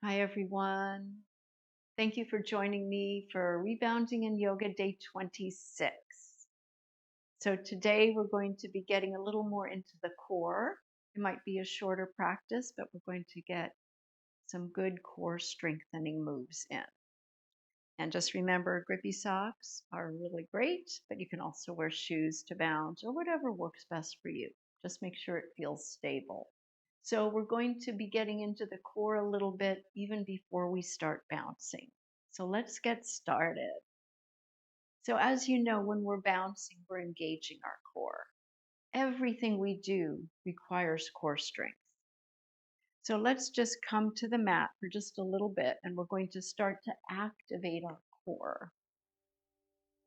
Hi, everyone. Thank you for joining me for Rebounding and Yoga Day 26. So today we're going to be getting a little more into the core. It might be a shorter practice, but we're going to get some good core strengthening moves in. And just remember, grippy socks are really great, but you can also wear shoes to bounce or whatever works best for you. Just make sure it feels stable. So we're going to be getting into the core a little bit even before we start bouncing. So let's get started. So as you know, when we're bouncing, we're engaging our core. Everything we do requires core strength. So let's just come to the mat for just a little bit, and we're going to start to activate our core.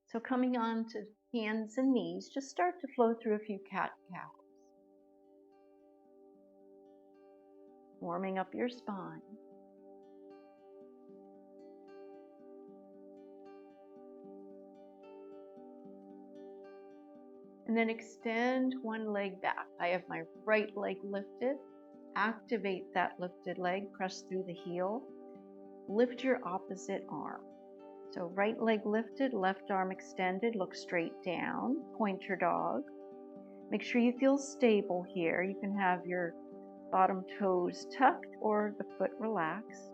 So coming on to hands and knees, just start to flow through a few cat-cows. Warming up your spine. And then extend one leg back. I have my right leg lifted. Activate that lifted leg, press through the heel. Lift your opposite arm. So right leg lifted, left arm extended, look straight down, pointer dog. Make sure you feel stable here. You can have your bottom toes tucked or the foot relaxed.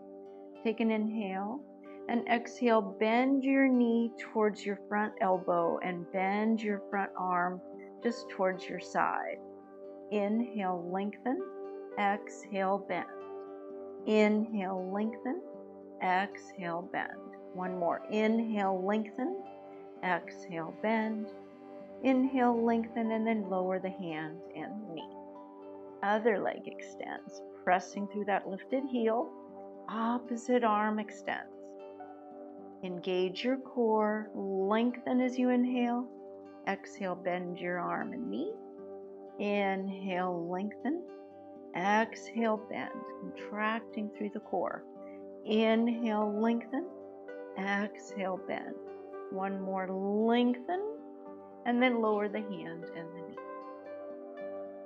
Take an inhale and exhale, bend your knee towards your front elbow and bend your front arm just towards your side. Inhale, lengthen, exhale, bend. Inhale, lengthen, exhale, bend. One more. Inhale, lengthen, exhale, bend. Inhale, lengthen, and then lower the hand and knee. Other leg extends, pressing through that lifted heel. Opposite arm extends. Engage your core, lengthen as you inhale. Exhale, bend your arm and knee. Inhale, lengthen. Exhale, bend, contracting through the core. Inhale, lengthen. Exhale, bend. One more, lengthen, and then lower the hand and the knee.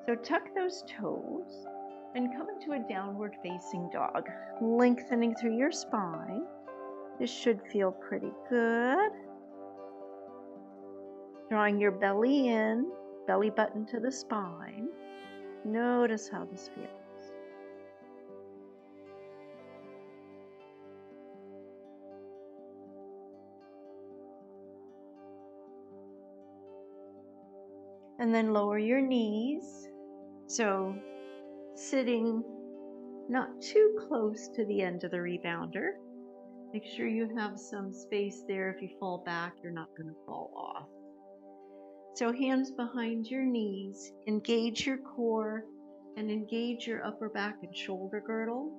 So tuck those toes and come into a downward facing dog, lengthening through your spine. This should feel pretty good. Drawing your belly in, belly button to the spine. Notice how this feels. And then lower your knees. So sitting not too close to the end of the rebounder. Make sure you have some space there. If you fall back, you're not going to fall off. So hands behind your knees, engage your core and engage your upper back and shoulder girdle.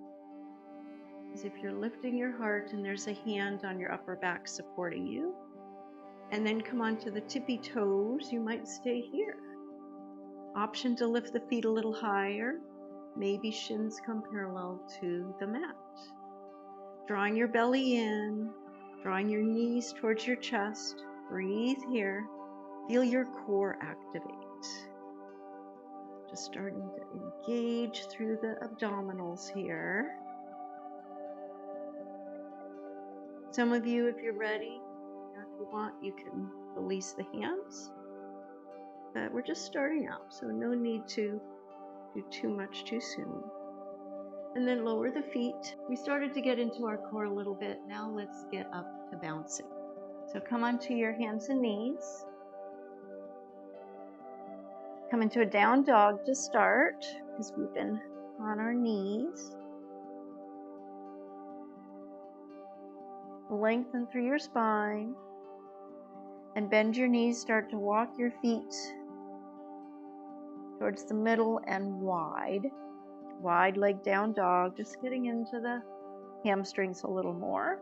As if you're lifting your heart and there's a hand on your upper back supporting you. And then come onto the tippy toes. You might stay here. Option to lift the feet a little higher. Maybe shins come parallel to the mat. Drawing your belly in, drawing your knees towards your chest. Breathe here. Feel your core activate. Just starting to engage through the abdominals here. Some of you, if you're ready, if you want, you can release the hands. But we're just starting out, so no need to do too much too soon. And then lower the feet. We started to get into our core a little bit. Now let's get up to bouncing. So come onto your hands and knees. Come into a down dog to start, because we've been on our knees. Lengthen through your spine. And bend your knees. Start to walk your feet towards the middle and wide. Wide leg down dog, just getting into the hamstrings a little more.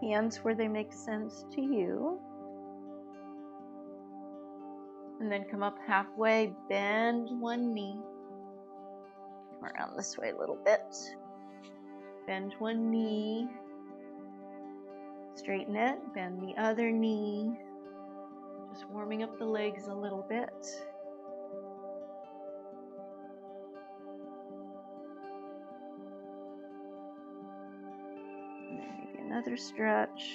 Hands where they make sense to you. And then come up halfway, bend one knee. Come around this way a little bit. Bend one knee. Straighten it, bend the other knee. Just warming up the legs a little bit. Maybe another stretch.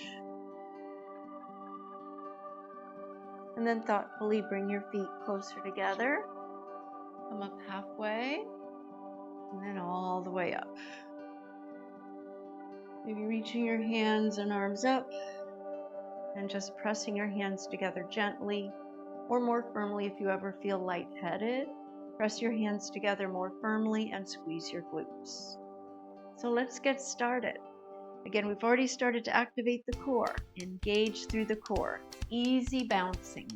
And then thoughtfully bring your feet closer together. Come up halfway. And then all the way up. Maybe reaching your hands and arms up. And just pressing your hands together gently or more firmly if you ever feel lightheaded. Press your hands together more firmly and squeeze your glutes. So let's get started. Again, we've already started to activate the core. Engage through the core. Easy bouncing.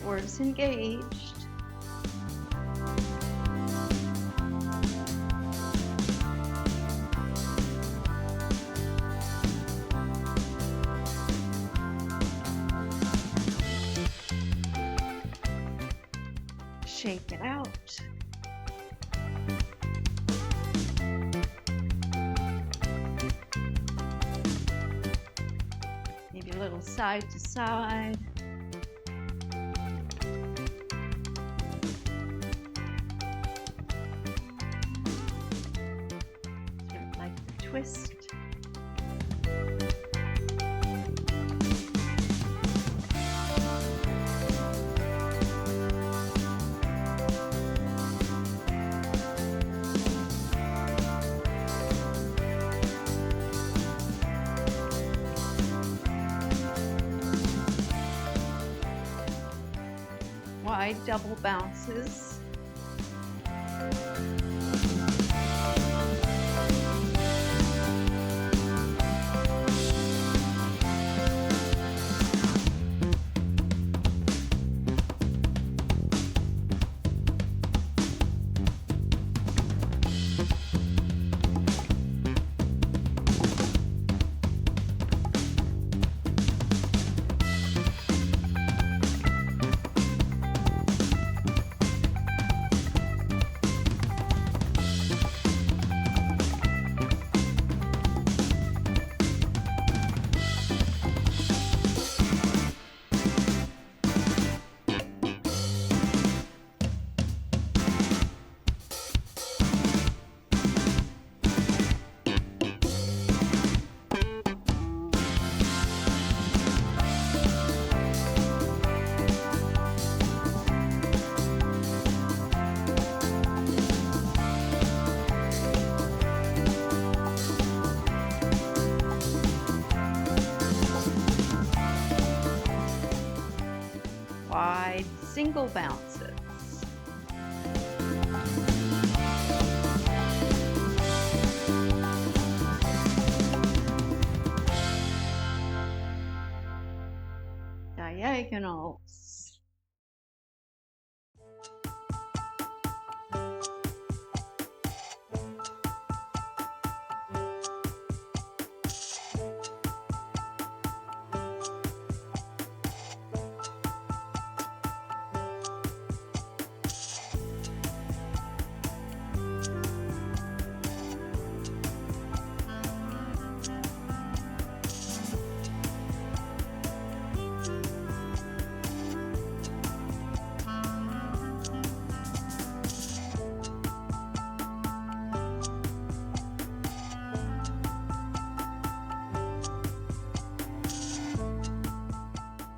Cores engaged. Shake it out. Maybe a little side to side. Twist. Wide double bounces. Wide single bounces. Diagonals.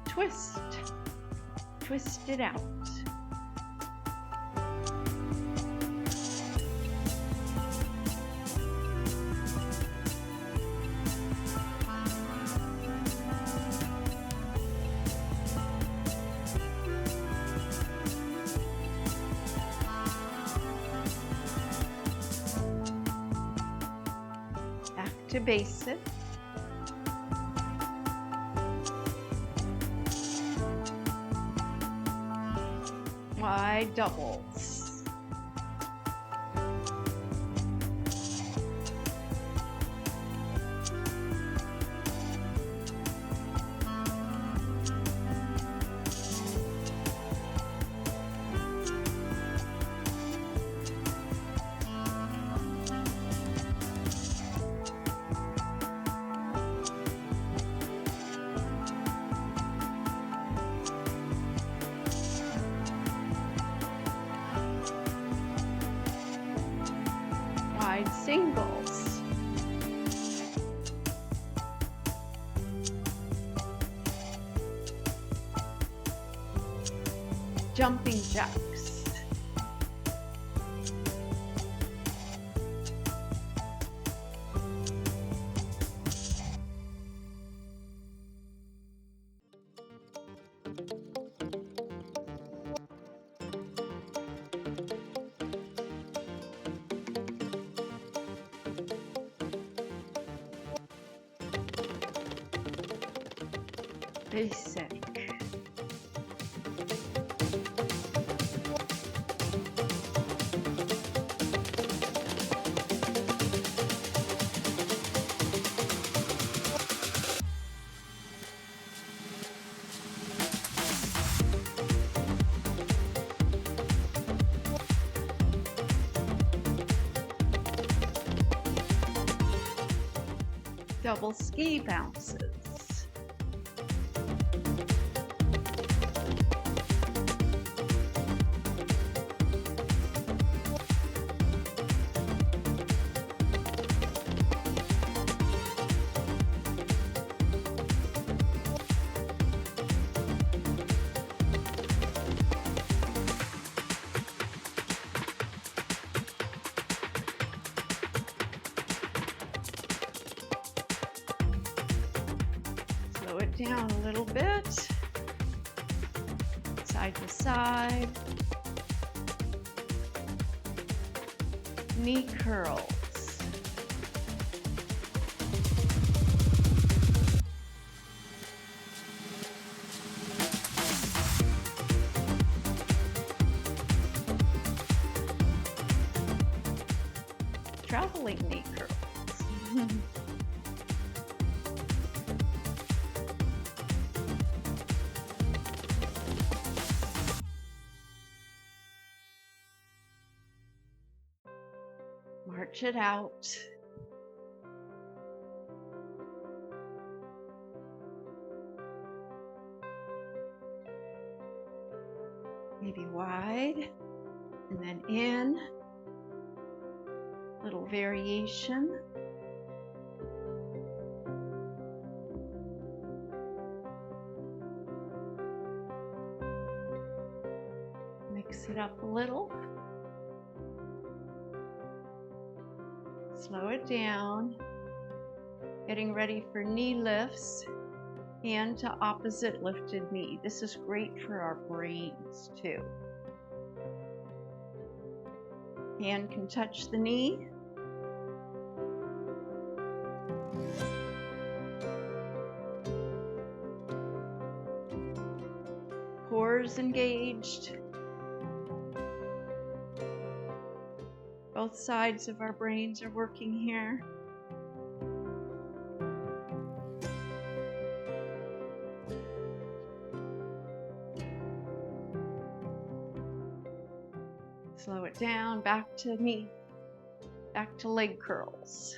Twist. Twist it out. Back to basic. Wide doubles. side singles. Jumping jacks. Basic. Double ski bounces. Slow it down a little bit, side to side, knee curls. Trampoline knee curls. March it out. Maybe wide, and then in. Little variation. Mix it up a little. Slow it down. Getting ready for knee lifts. Hand to opposite lifted knee. This is great for our brains too. Hand can touch the knee. Cores engaged. Both sides of our brains are working here. Slow it down, back to knee, back to leg curls.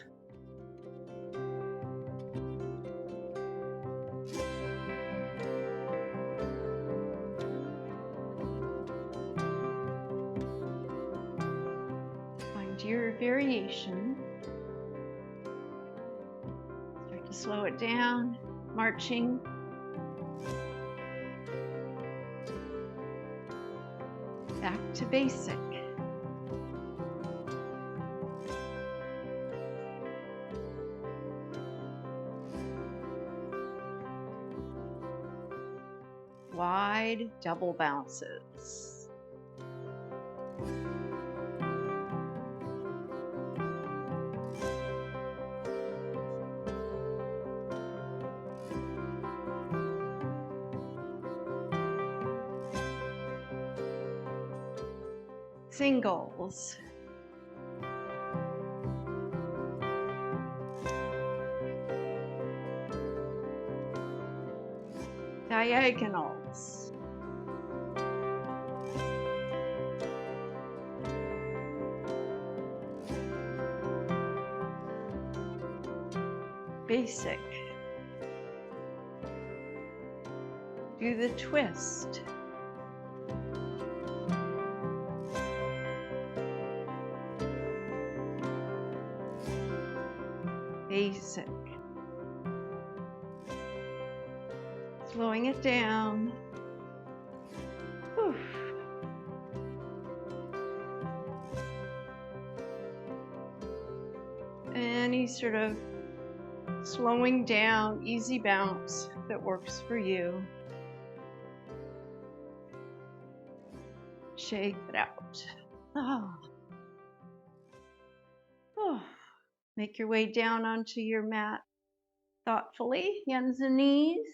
Find your variation. Start to slow it down, marching. Back to basic. Wide double bounces. Singles. Diagonals. Basic. Do the twist. toxic. Slowing it down. Whew. Any sort of slowing down, easy bounce that works for you. Shake it out. Ah. Oh. Make your way down onto your mat thoughtfully, hands and knees.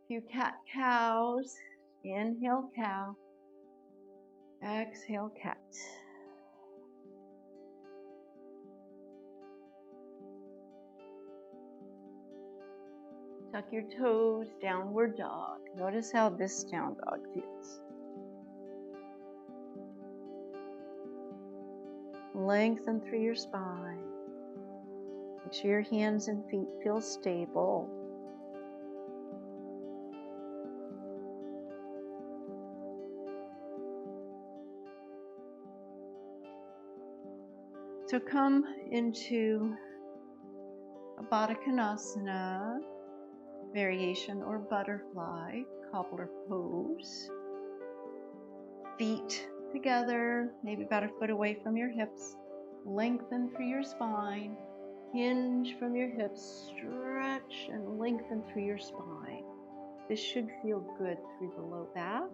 A few cat-cows. Inhale, cow. Exhale, cat. Tuck your toes, downward dog. Notice how this down dog feels. Lengthen through your spine. Make sure your hands and feet feel stable. So come into a Baddha Konasana variation or butterfly, cobbler pose. Feet together, maybe about a foot away from your hips. Lengthen through your spine. Hinge from your hips. Stretch and lengthen through your spine. This should feel good through the low back.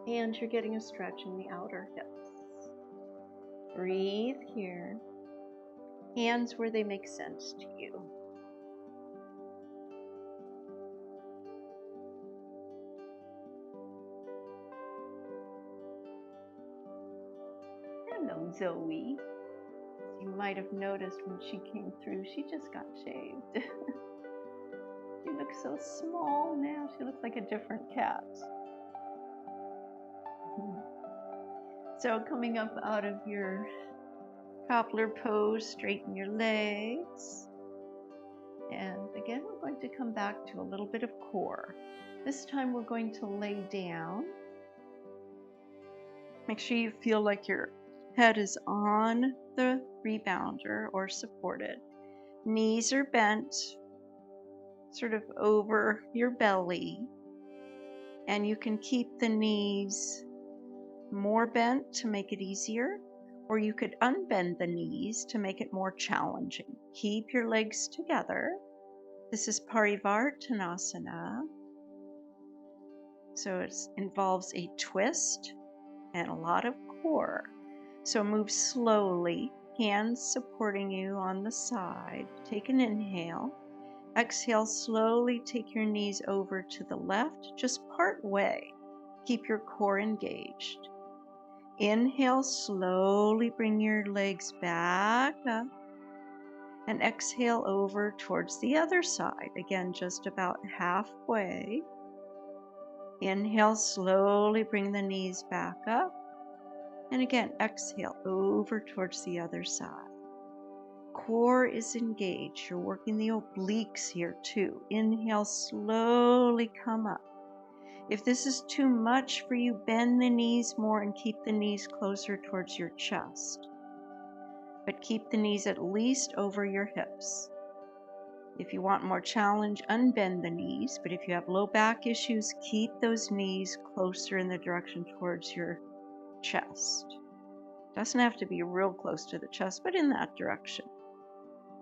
And you're getting a stretch in the outer hips. Breathe here. Hands where they make sense to you. Hello, Zoe. As you might have noticed when she came through, she just got shaved. She looks so small now. She looks like a different cat. So coming up out of your cobbler pose, straighten your legs. And again, we're going to come back to a little bit of core. This time we're going to lay down. Make sure you feel like your head is on the rebounder or supported. Knees are bent, sort of over your belly. And you can keep the knees more bent to make it easier, or you could unbend the knees to make it more challenging. Keep your legs together. This is Parivartanasana. So it involves a twist and a lot of core. So move slowly, hands supporting you on the side. Take an inhale. Exhale, slowly take your knees over to the left, just part way. Keep your core engaged. Inhale, slowly bring your legs back up. And exhale over towards the other side. Again, just about halfway. Inhale, slowly bring the knees back up. And again, exhale over towards the other side. Core is engaged. You're working the obliques here too. Inhale, slowly come up. If this is too much for you, bend the knees more and keep the knees closer towards your chest. But keep the knees at least over your hips. If you want more challenge, unbend the knees. But if you have low back issues, keep those knees closer in the direction towards your chest. Doesn't have to be real close to the chest, but in that direction.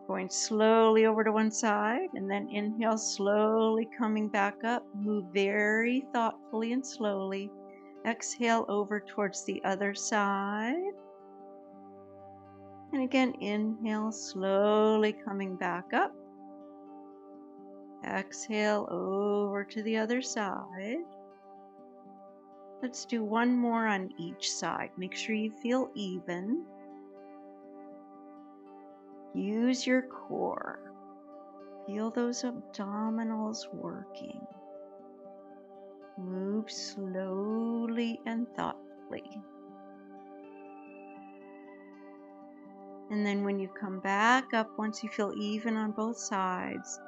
Going slowly over to one side, and then inhale, slowly coming back up. Move very thoughtfully and slowly. Exhale over towards the other side. And again, inhale, slowly coming back up. Exhale over to the other side. Let's do one more on each side. Make sure you feel even. Use your core. Feel those abdominals working. Move slowly and thoughtfully. And then when you come back up, once you feel even on both sides,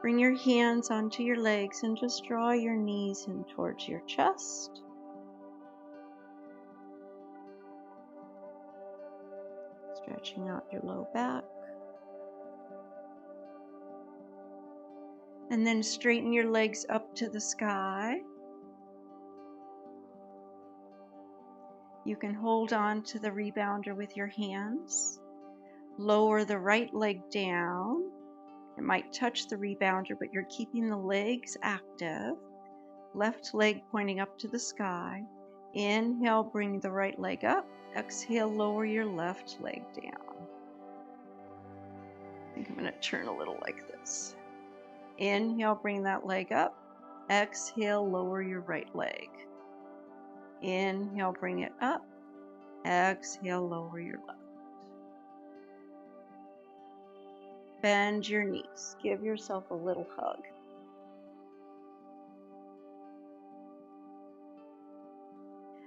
bring your hands onto your legs and just draw your knees in towards your chest. Stretching out your low back. And then straighten your legs up to the sky. You can hold on to the rebounder with your hands. Lower the right leg down. It might touch the rebounder, but you're keeping the legs active. Left leg pointing up to the sky. Inhale, bring the right leg up. Exhale, lower your left leg down. I think I'm going to turn a little like this. Inhale, bring that leg up. Exhale, lower your right leg. Inhale, bring it up. Exhale, lower your left. Bend your knees. Give yourself a little hug.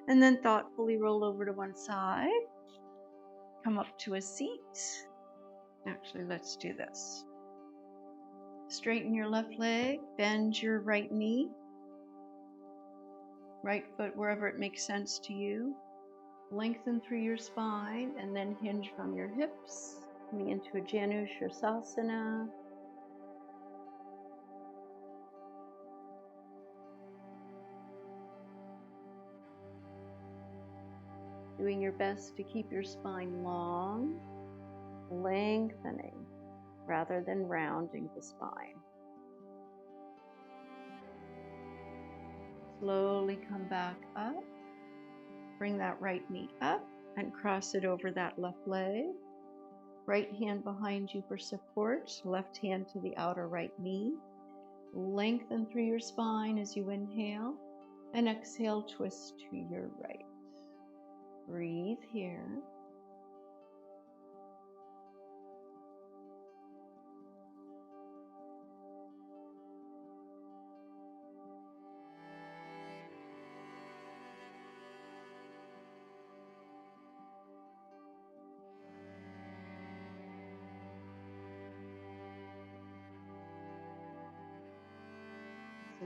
And then thoughtfully roll over to one side. Come up to a seat. Actually, let's do this. Straighten your left leg. Bend your right knee. Right foot wherever it makes sense to you. Lengthen through your spine and then hinge from your hips. Coming into a Shavasana. Doing your best to keep your spine long, lengthening rather than rounding the spine. Slowly come back up. Bring that right knee up and cross it over that left leg. Right hand behind you for support. Left hand to the outer right knee. Lengthen through your spine as you inhale. And exhale, twist to your right. Breathe here.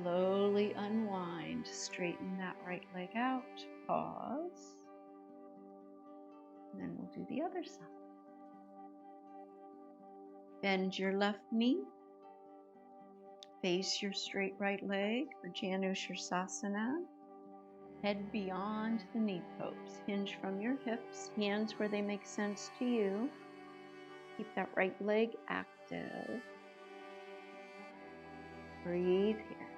Slowly unwind, straighten that right leg out, pause, and then we'll do the other side. Bend your left knee, face your straight right leg for Shavasana. Head beyond the knee pose, hinge from your hips, hands where they make sense to you. Keep that right leg active. Breathe here.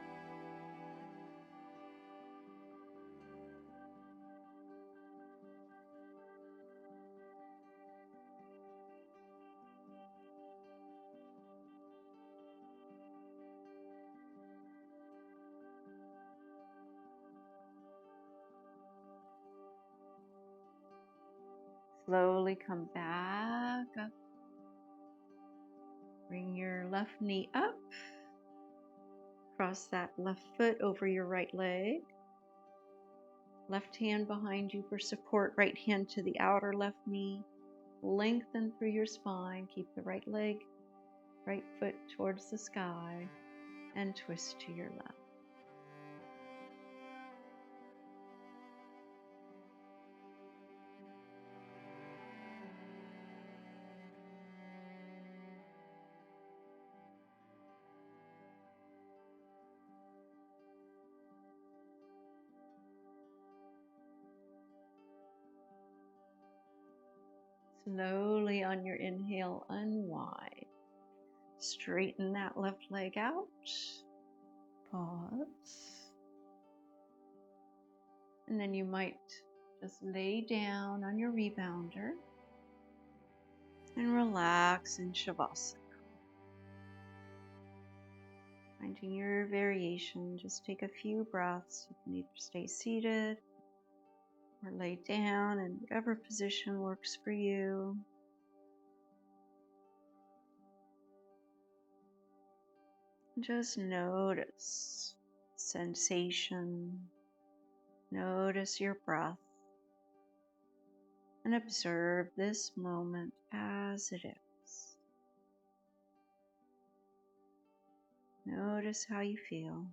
Slowly come back up. Bring your left knee up. Cross that left foot over your right leg. Left hand behind you for support. Right hand to the outer left knee. Lengthen through your spine. Keep the right leg, right foot towards the sky. And twist to your left. Slowly on your inhale, unwind. Straighten that left leg out. Pause. And then you might just lay down on your rebounder and relax in Shavasana. Finding your variation, just take a few breaths. You can either stay seated or lay down in whatever position works for you. Just notice sensation, notice your breath, and observe this moment as it is. Notice how you feel.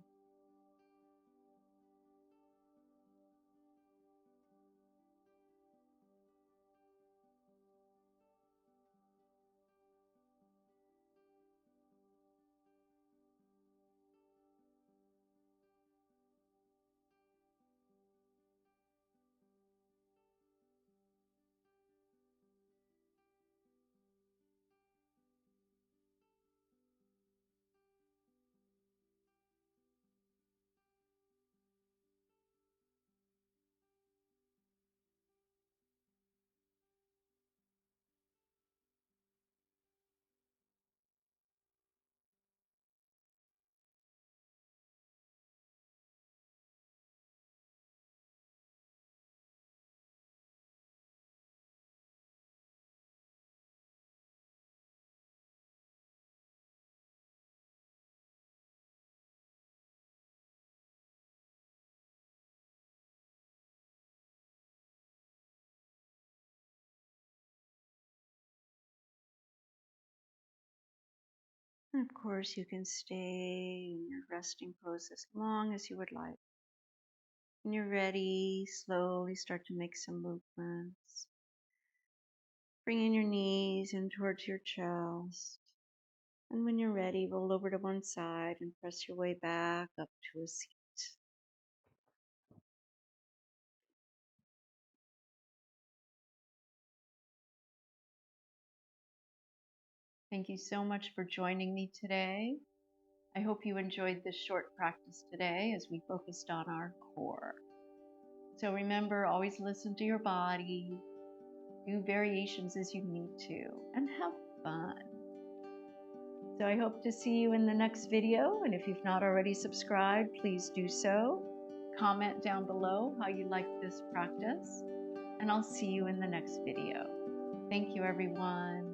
And of course, you can stay in your resting pose as long as you would like. When you're ready, slowly start to make some movements. Bringing your knees in towards your chest. And when you're ready, roll over to one side and press your way back up to a seat. Thank you so much for joining me today. I hope you enjoyed this short practice today as we focused on our core. So remember, always listen to your body, do variations as you need to, and have fun. So I hope to see you in the next video, and if you've not already subscribed, please do so. Comment down below how you like this practice, and I'll see you in the next video. Thank you, everyone.